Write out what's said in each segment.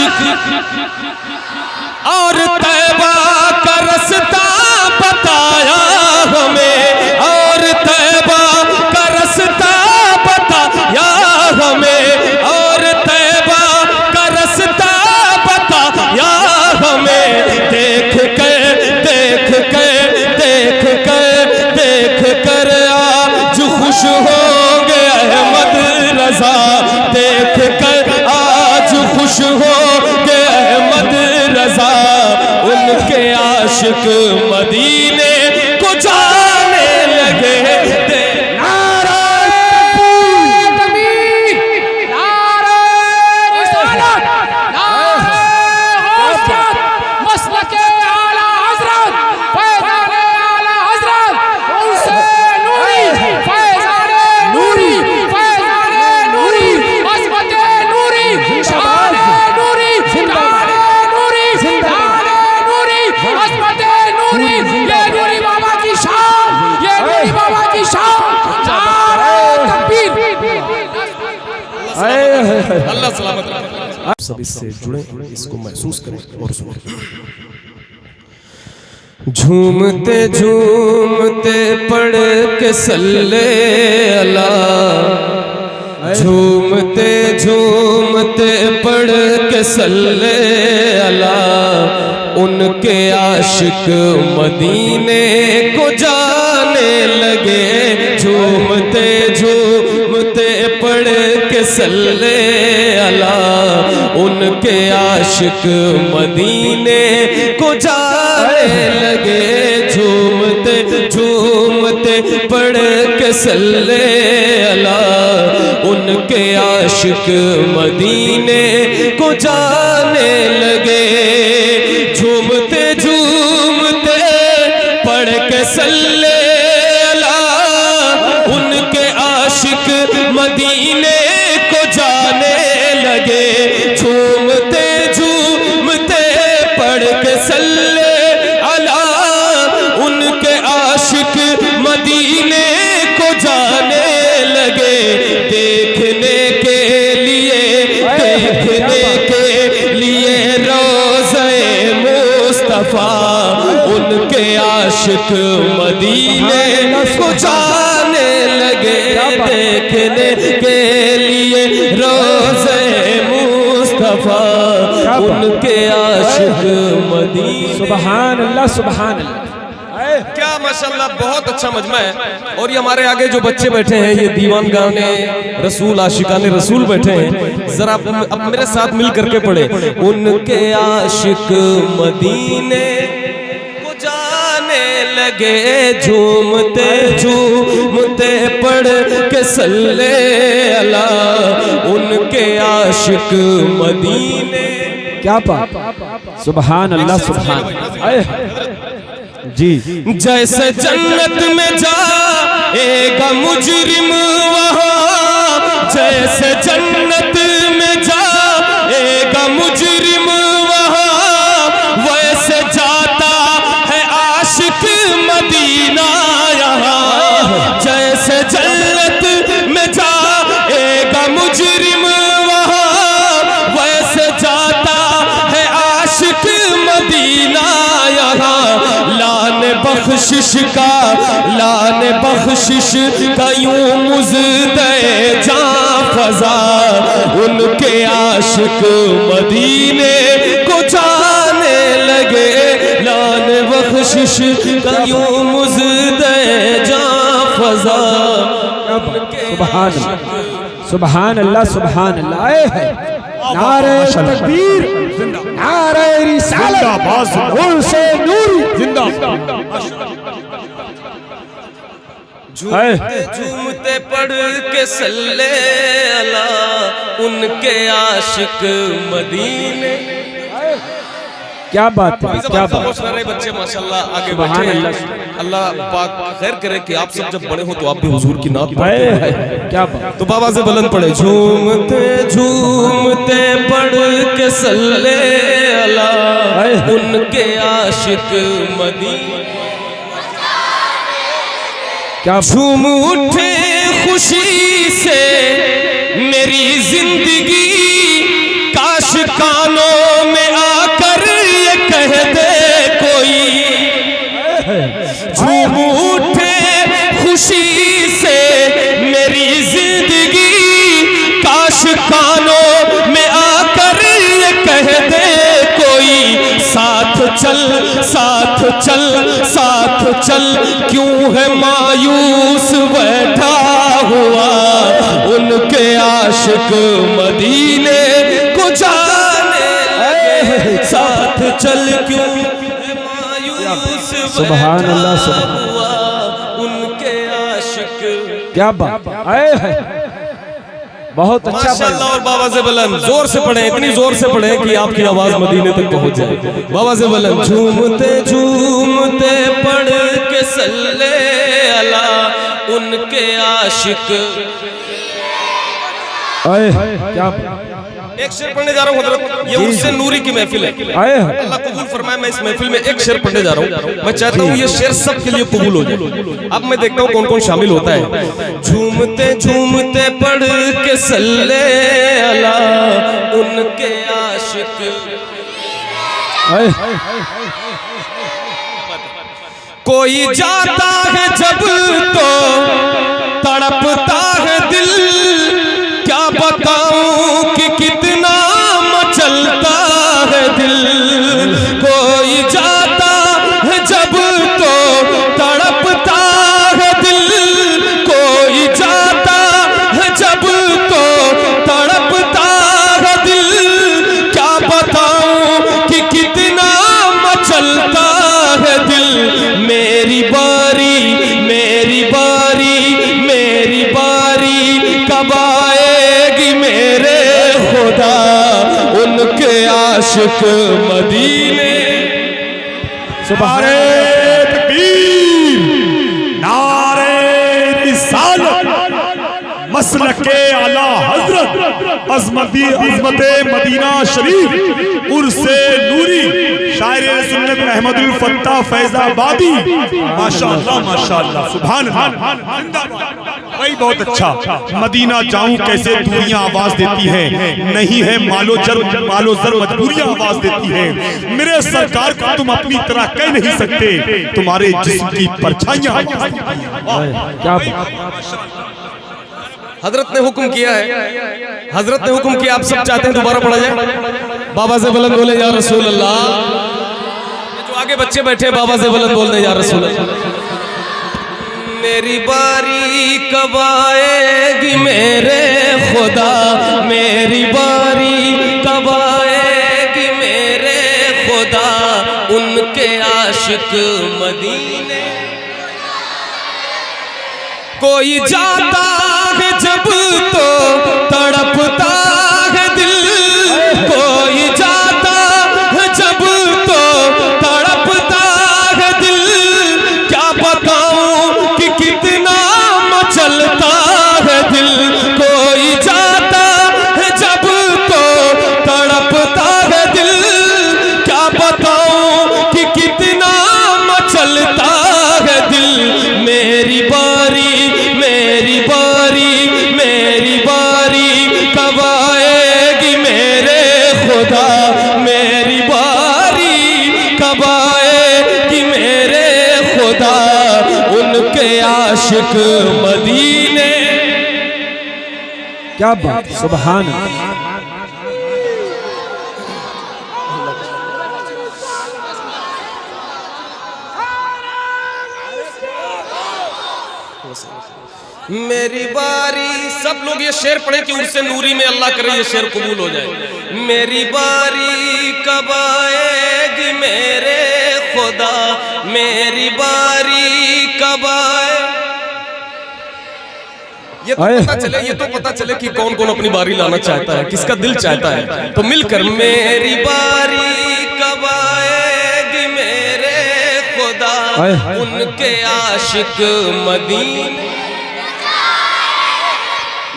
आशिक और तैबा का रास्ता बताया हमें, और तैबा का रास्ता बताया हमें, और तैबा का रास्ता बताया हमें। देख कर आज खुश होंगे अहमद रजा, देख कर आज खुश होंगे अहमद रजा। उनके आशिक मदीने को जाने लगे। अल्लाह सलामत रखे। आप सब इससे जुड़े, इसको महसूस करें और सुनें। झूमते झूमते पढ़ के सल्ले अला, झूमते झूमते पढ़ के सल्ले अला। उनके आशिक मदीने को जाने लगे। झूमते झूमते पढ़ के सल्ले अला, उनके आशिक मदीने को जाने लगे। झूमते झूमते पढ़ के सल्ले अला, उनके आशिक मदीने को जाने लगे। झूमते झूमते पढ़ के सल्ले अला, उनके आशिक मदीने को जाने लगे। झूमते झूमते पढ़ के सल्ले अला, उनके आशिक मदीने को जाने लगे। देखने के लिए रोज़े मुस्तफा, उनके आशिक मदीने को जाने लगे। देखने के लिए रोज़े मुस्तफा, उनके आशिक मदीने। सुभान अल्लाह सुभान अल्लाह। क्या माशाल्लाह, बहुत अच्छा मजमा है। और ये हमारे आगे जो बच्चे बैठे हैं, ये दीवान गाने रसूल, आशिकाने रसूल बैठे हैं। जरा अब मेरे साथ मिल करके पढ़े। उनके आशिक मदीने को जाने लगे। झूमते झूमते पढ़ के सल्ले अला, उनके आशिक मदीने। क्या बात, सुभान अल्लाह सुभान। जी जैसे जन्नत में जाएगा मुजरिम वहाँ, जैसे जन्नत में जाएगा मुजरिम वहाँ, वैसे जाता है आशिक मदीना यहाँ। जैसे जन्नत में जाएगा मुजरिम वहाँ, वैसे जाता है आशिक मदीना यहाँ। लान बख्शिश का यूं मुज़दे जां फ़ज़ा, उनके आशिक मदीने को जाने लगे। लान बख्शिश का यूं मुज़दे जां फ़ज़ा। सुभान अल्लाह सुभान अल्लाह। नारे तकबीर, नारे रिसालत, उनसे नूरी जिंदाबाद। झूमते पढ़ के सल्ले अला, उनके आशिक मदीने। क्या बात है, क्या बात है। बच्चे माशाल्लाह आगे बैठे हैं। अल्लाह पाक खैर करे कि आप सब जब बड़े हो तो आप भी हुजूर की नात पढ़ते हैं। क्या बात। तो बाबा से बुलंद पढ़े। झूमते झूमते पढ़ के सल्ले अला, उनके आशिक मदीने। क्या झूम उठे खुशी से मेरी जिंदगी, काश कानों चल क्यों है मायूस बैठा हुआ, उनके आशिक मदीने को जाने लगे। साथ चल क्यों है मायूस सुभान अल्लाह, बैठा सुभान हुआ, उनके आशिक। क्या बात है, बहुत अच्छा माशाअल्लाह। और बाबा से बुलंद जोर से पढ़े, इतनी जोर से पढ़े कि आपकी आवाज मदीने तक पहुंच जाए। बाबा से बुलंद झूमते झूमते पढ़ के सल्ले अला, उनके आशिक। क्या एक शेर पढ़ने जा रहा हूँ हजरत, ये उससे नूरी की महफिल है। अल्लाह कबूल फरमाए। मैं इस महफिल में एक शेर पढ़ने जा रहा हूँ। मैं चाहता हूँ ये शेर सबके लिए कबूल हो जाए। अब मैं देखता हूँ कौन कौन शामिल होता है। झूमते झूमते पढ़ के सल्ले अला, उनके आशिक। कोई जाता है जब तो तड़पता है दिल, क्या बताऊं कि कितना मचलता है दिल। कोई जाता है जब तो तड़पता है दिल, कोई जाता है जब तो तड़पता है दिल। क्या बताऊं कि कितना मचलता है दिल। मेरी बारी मेरी बारी मेरी बारी कब आएगी मेरे खुदा, उनके आशिक मदीने। नारे तकबीर, नारे रिसालत, मसलके आला हजरत अज़मते मदीना शरीफ उर्से नूरी शायर सुन्नत अहमदुल फत्ता फैजाबादी। माशाअल्लाह माशाअल्लाह, सुभान अल्लाह। भाई बहुत अच्छा। मदीना जाऊं कैसे दूरियां आवाज देती हैं, नहीं है मालो जर मजबूरियां आवाज देती हैं। मेरे सरकार को तुम अपनी तरह कह नहीं सकते, तुम्हारे जिस्म की परछाइयां। क्या हजरत ने हुक्म किया है, हजरत ने हुक्म किया। आप सब चाहते हैं दोबारा पढ़ा जाए। बाबा से बुलंद बोले या रसूल अल्लाह। जो आगे बच्चे बैठे बाबा से बुलंद बोल रहे या रसूल अल्लाह। मेरी बारी कब आएगी मेरे खुदा, मेरी बारी कब आएगी मेरे खुदा, उनके आशिक मदीने। कोई जाता है जब तो तड़पता है दिल, कोई जाता है जब तो तड़पता है दिल। क्या बताऊं कि कितना मचलता है दिल। कोई जाता है जब तो तड़पता है दिल, क्या बताऊं कि कितना मचलता है दिल। मेरी बारी मेरी बारी मेरी बारी कब आएगी मेरे खुदा, मेरी बारी कब आएगी मेरे खुदा, उनके आशिक मदीने। क्या बात, सुभान अल्लाह। मेरी बारी। सब लोग ये शेर पढ़े कि उससे नूरी में अल्लाह करे ये शेर कबूल हो जाए। मेरी बारी कब आएगी मेरे खुदा, मेरी बारी कब आए। ये तो पता चले कि कौन कौन अपनी बारी लाना चाहता है, किसका दिल चाहता है। तो मिलकर मेरी बारी कब आएगी मेरे खुदा, उनके आशिक मदीने।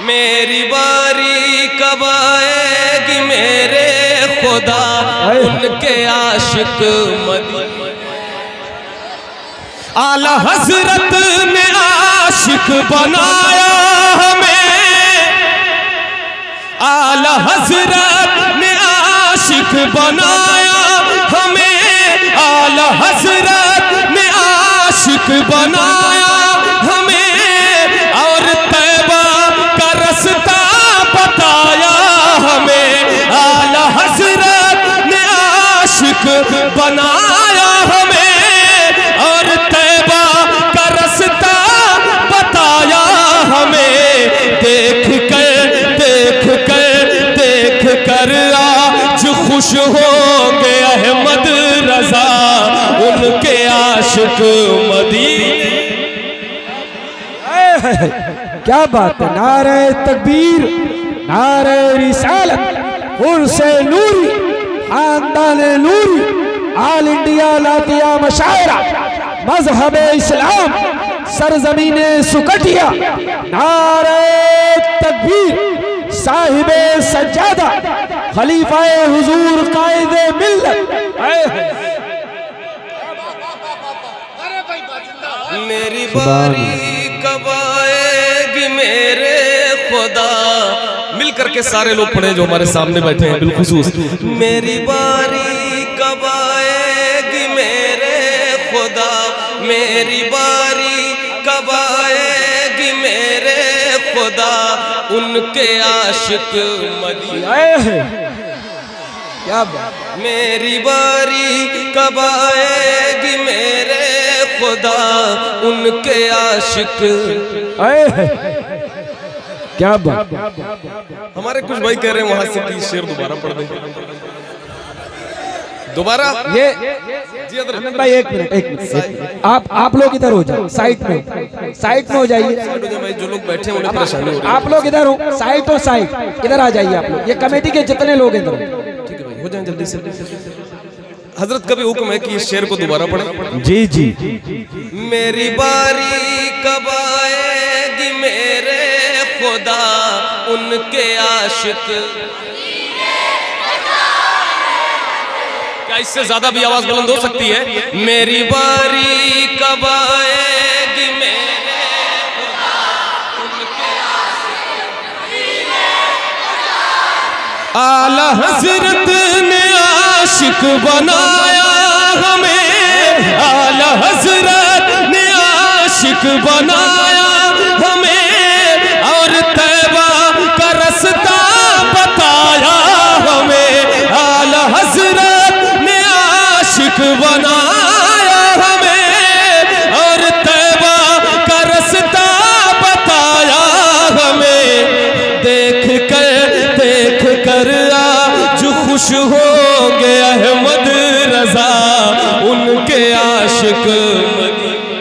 मेरी बारी कब आएगी मेरे खुदा, उनके आशिक मदीने। आला हजरत ने आशिक बनाया हमें, आला हजरत ने आशिक बनाया हमें, आला हजरत ने आशिक बनाया हमें। और तैबा का रास्ता बताया हमें, आला हजरत ने आशिक बनाया हमें। और तैबा खुश होंगे अहमद रजा उनके आशिक मदीने। क्या बात है, नारे तकबीर, नारे रिसालत, उर्से नूरी, खानदान नूरी, आल इंडिया लातिया मशायरा, मजहब इस्लाम, सरजमीने सुकटिया, नारे तकबीर, साहिबे सज्जादा, खलीफाए हुजूर कायदे मिल्लत। मेरी बारी कब आएगी मेरे खुदा, मिलकर के सारे लोग पढ़े जो हमारे सामने बैठे हैं बिलखुसूस। मेरी बारी कब आएगी मेरे खुदा, मेरी बारी कब आएगी मेरे खुदा उनके आशिक मदीने। क्या बात, मेरी बारी कब आएगी मेरे खुदा उनके आशिक। क्या बात। हमारे कुछ भाई कह रहे हैं वहां से कि शेर दोबारा पढ़ दें, दोबारा। ये जी हजरत भाई एक मिनट, आप लोग इधर हो जाओ, साइड में हो जाइए। भाई जो लोग बैठे हैं उन्हें परेशानी हो रही है। आप लोग इधर हो, साइड और साइड इधर आ जाइए आप लोग, ये कमेटी के जितने लोग इधर। ठीक है भाई, हो जाए जल्दी से। हजरत का भी हुक्म है कि इस शेर को दोबारा पढ़ें। जी जी। मेरी बारी कब आएगी मेरे खुदा उनके आशिक। क्या इससे ज्यादा भी आवाज बुलंद हो सकती है? मेरी बारी कब आएगी मेरे खुदा उनके आशिक। आला हजरत ने आशिक बनाया हमें, आला हजरत ने आशिक बनाया हमें, और तैबा का रास्ता बताया हमें। आला हजरत ने आशिक बनाया हमें, और तैबा का रास्ता बताया हमें। देख कर आज खुश होंगे अहमद रजा उनके आशिक मदीने।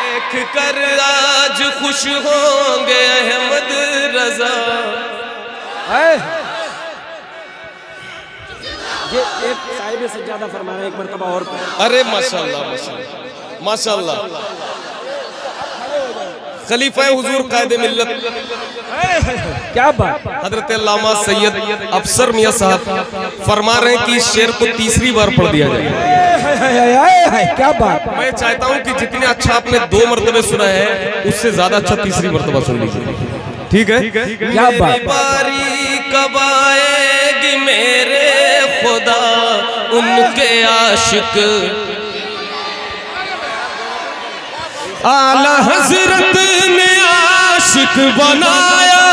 देख कर आज खुश होंगे अहमद रजा। ये एक साहिब से ज्यादा फरमाना एक मरतबा और। अरे माशाल्लाह माशाल्लाह माशाल्लाह। खलीफा हुजूर कायदे मिल्लत क्या बात। हजरत अल्लामा सैयद अफसर मियां साहब फरमा रहे हैं कि इस शेर को तीसरी बार पढ़ दिया जाए। क्या बात। मैं चाहता हूं कि जितने अच्छा आपने 2 मरतबे सुना है उससे ज्यादा अच्छा तीसरी मरतबा सुन लीजिए, ठीक है? क्या बात। मेरी बारी कब आएगी मेरे खुदा उनके आशिक। आला हजरत ने आशिक बनाया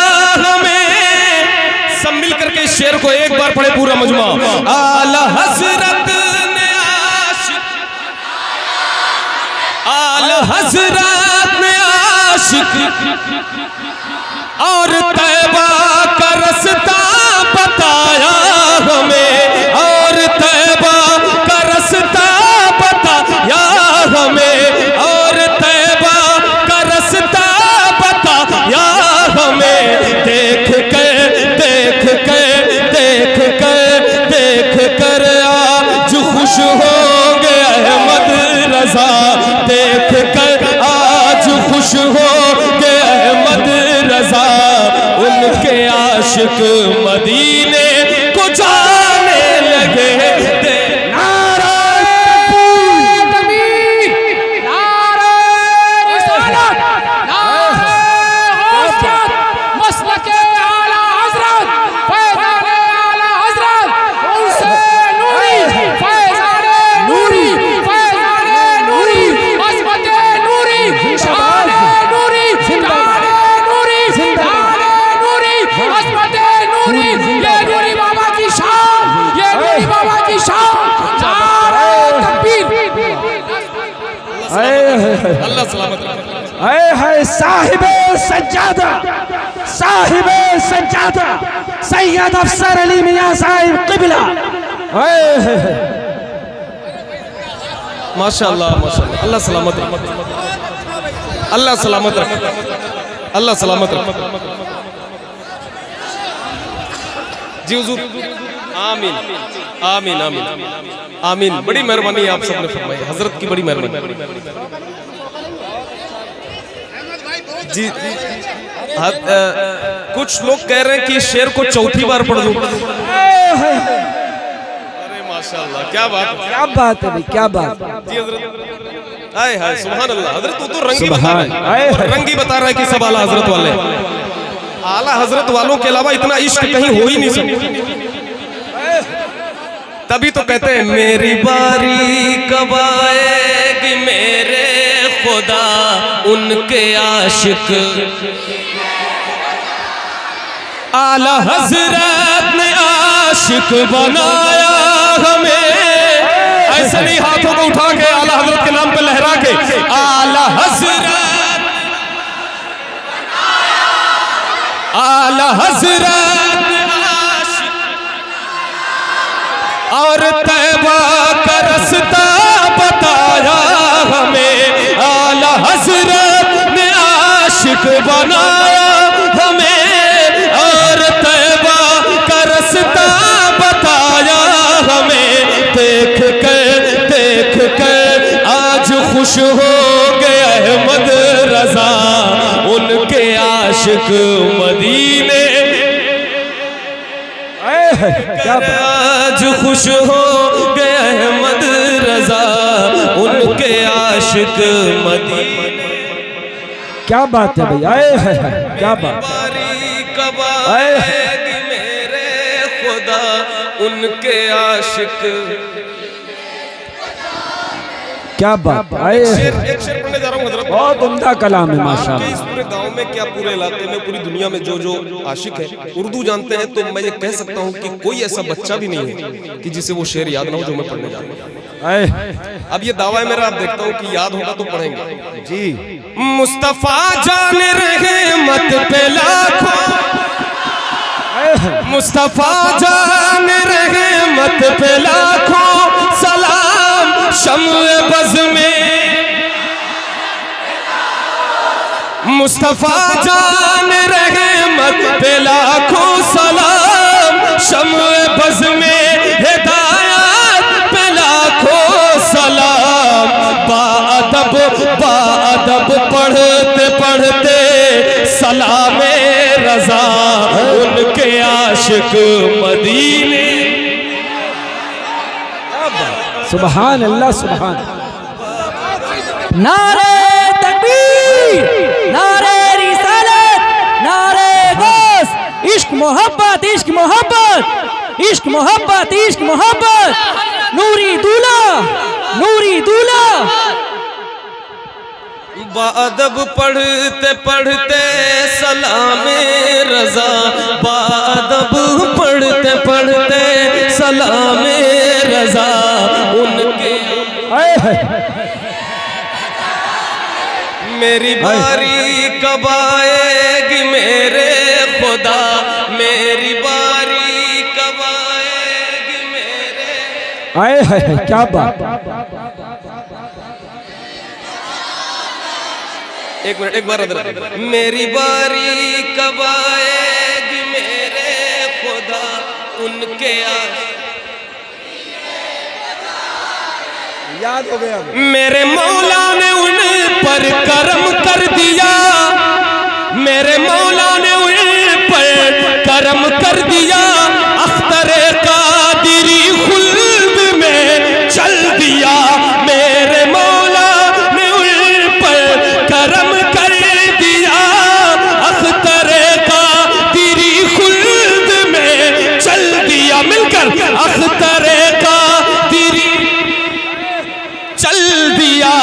हमें। सब मिलकर के शेर को एक बार पढ़े पूरा मजमा। आला हजरत ने आशिक, आला हजरत ने आशिक, और तैबा का रास्ता बताया हमें, और तैबा का रास्ता बताया हमें, और तैबा का रास्ता बताया हमें। देख कर आज खुश होंगे अहमद रजा। देख कर आज खुश होंगे अहमद रजा उनके आशिक मदीने को जाने लगे। अल्लाह सलामत रखे। आए है साहिबे सज्जादा, साहिबे सज्जादा सैयद अफसर अली मियां साहिब क़िबला। माशाअल्लाह माशाअल्लाह, अल्लाह सलामत रखे, अल्लाह सलामत रखे, अल्लाह सलामत रखे। जी हुजूर, आमीन आमीन आमीन आमीन। बड़ी मेहरबानी आप सबने फरमाई, हजरत की बड़ी मेहरबानी। जी कुछ लोग कह रहे हैं कि शेर को चौथी बार पढ़ दूं। अरे माशाअल्लाह, क्या बात है, क्या बात है भाई, क्या बात। जी हजरत, आए हाय सुभान अल्लाह। हजरत तू तो रंगी बता रहा है, रंगी बता रहा है कि सब आला हजरत वाले, आला हजरत वालों के अलावा इतना इश्क कहीं हो ही नहीं सकता। तभी तो कहते हैं मेरी बारी कब आएगी मेरे खुदा उनके आशिक, आला हजरत ने आशिक बनाया हमें। ऐसे नहीं हाथों को उठा के आला हजरत के नाम पे लहरा के, आला हजरत, आला हजरत ने आशिक और तैबा का रास्ता बताया हमें। आला हजरत ने आशिक बनाया हमें और तैबा का रास्ता बताया हमें। देख कर आज खुश हो गए अहमद रजा उनके आशिक मदीने। आज खुश हो गए अहमद रजा उनके आशिक मदीने। क्या बात है भैया, क्या बात। बारी कब आएगी मेरे खुदा उनके आशिक। क्या बात। एक शेर पढ़ने जा रहा हूँ हजरत, बहुत उम्दा कलाम है माशाअल्लाह। इस पूरे गांव में क्या पूरे इलाके में पूरी दुनिया में जो जो आशिक है उर्दू जानते हैं, तो मैं ये कह सकता हूँ कि कोई ऐसा बच्चा भी नहीं है कि जिसे वो शेर याद ना हो जो मैं पढ़ने जा रहा हूँ। अब ये दावा है मेरा, आप देखता हूँ कि याद होगा तो पढ़ेंगे जी। मुस्तफा जान रहे मत पे लाखों, मुस्तफा जान रहे मत पे लाखों सलाम शम्ए बज़ में। मुस्तफा जान रहे मत पे लाखों सलाम शम्ए बज़ में। हिदायत पे लाखों सलाम। बाअदब बाअदब पढ़ते पढ़ते सलामे रजा उनके आशिक मदीने। सुभान अल्लाह सुभान। नारे तकबीर, नारे रिसालत, नारे गौस। इश्क मोहब्बत, इश्क मोहब्बत, इश्क मोहब्बत, इश्क मोहब्बत। नूरी दूल्हा, नूरी दूल्हा। बाअदब पढ़ते पढ़ते सलामे रजा, बाअदब पढ़ते पढ़ते सलामे रजा उनके। मेरी बारी कब आएगी मेरे खुदा, मेरी बारी कब आएगी मेरे। आए क्या बात। एक मिनट, एक बार अदर। मेरी बारी कब आएगी मेरे खुदा उनके याद हो गया। मेरे मौला ने उन पर करम कर दिया, मेरे मौला ने उन पर करम कर दिया। अख्तरे कादिरी खुल्द में चल दिया। मेरे मौला ने उन पर करम कर दिया। अख्तरे कादिरी खुल्द में चल दिया। मिलकर अख्तरे कादिरी चल दिया।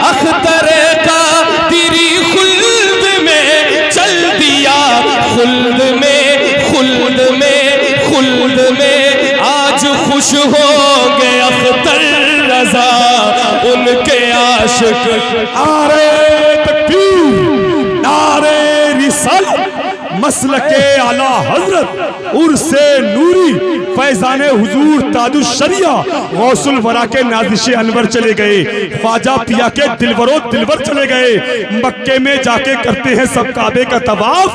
अख्तरे कादिरी खुल्द में चल दिया। खुल्द में खुल्द में खुल्द में आज खुश हो गए अख्तर रजा उनके आशिक। नारे तकबीर, मसलके आला हजरत उर्से नूरी फैजान हुजूर ताजुश शरिया गौसुल वरा के नाजिश अनवर चले गए, ख्वाजा पिया के दिलवरो दिलवर चले गए, मक्के में जाके करते हैं सब काबे का तवाफ,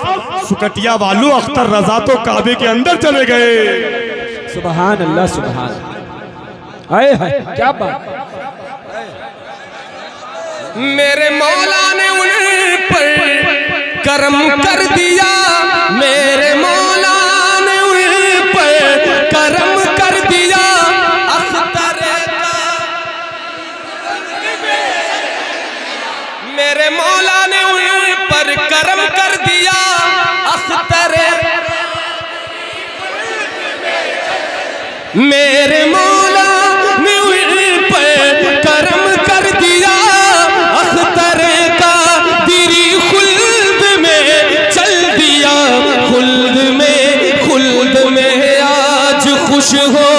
सुकटिया वालों अख्तर रजा तो काबे के अंदर चले गए। सुभान अल्लाह सुभान, आए है क्या बात। मेरे मौला ने उन पर करम कर दिया, मेरे मौला ने उन पर करम कर दिया, अख्तर का मेरे मौला ने उन पर करम कर दिया, अख्तर मेरे मौला ने उन पर करम कर दिया, अख्तर का दिरी खुल्द में चल दिया, खुल्द में आज खुश हो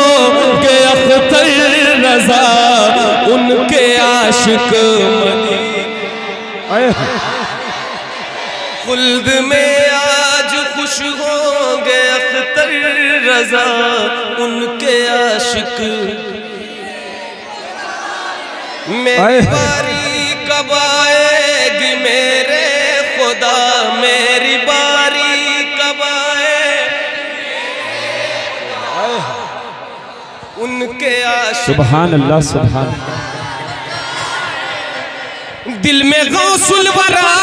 के अख्तर रजा उनके आशिक खुल्द में आज खुश होंगे अख्तर रजा उनके आशिक। मेरी बारी कब आएगी मेरे खुदा, मेरी बारी कब आए उनके आशिक। सुभान अल्लाह सुभान। दिल में गौसुल वरा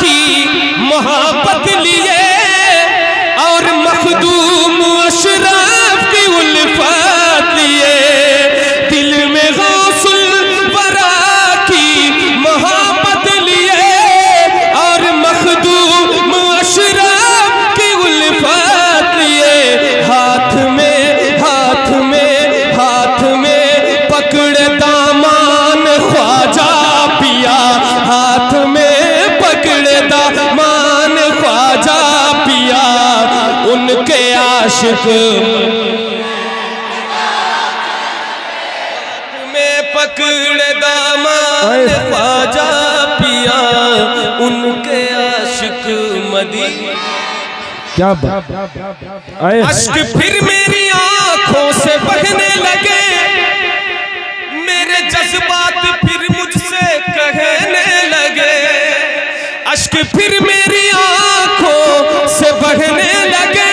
की मोहब्बत लिए और मखदूम अशराफ की उल्फत लिए, दिल में गौसुल वरा की मोहब्बत लिए और मखदूम अशराफ की उल्फत लिए, हाथ में पकड़े दामान ख्वाजा पिया, हाथ में पकड़े दामान ख्वाजा पिया उनके आशिक, हाथ में पकड़े दामान ख्वाजा पिया उनके आशिक मदी। क्या बात। अश्क फिर मेरी आंखों से बहने लगे, मेरे जज्बात फिर मुझसे कहने लगे, अश्क फिर मेरी आंखों से बहने लगे,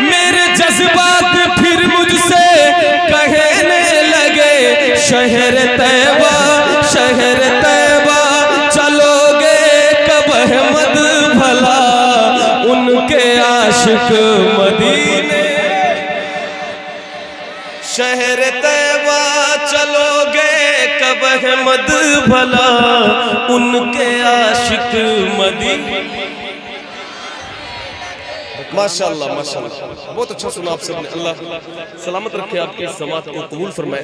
मेरे जज्बात फिर मुझसे कहने लगे, शहर तैबा चलोगे कब अहमद भला उनके आशिक मदीने, शहर तैबा चलोगे कब अहमद भला उनके आशिक मदीने। माशाअल्लाह माशाअल्लाह, बहुत अच्छा सुना आप सबने। अल्लाह सलामत रखे, आपके समात को कबूल फरमाए।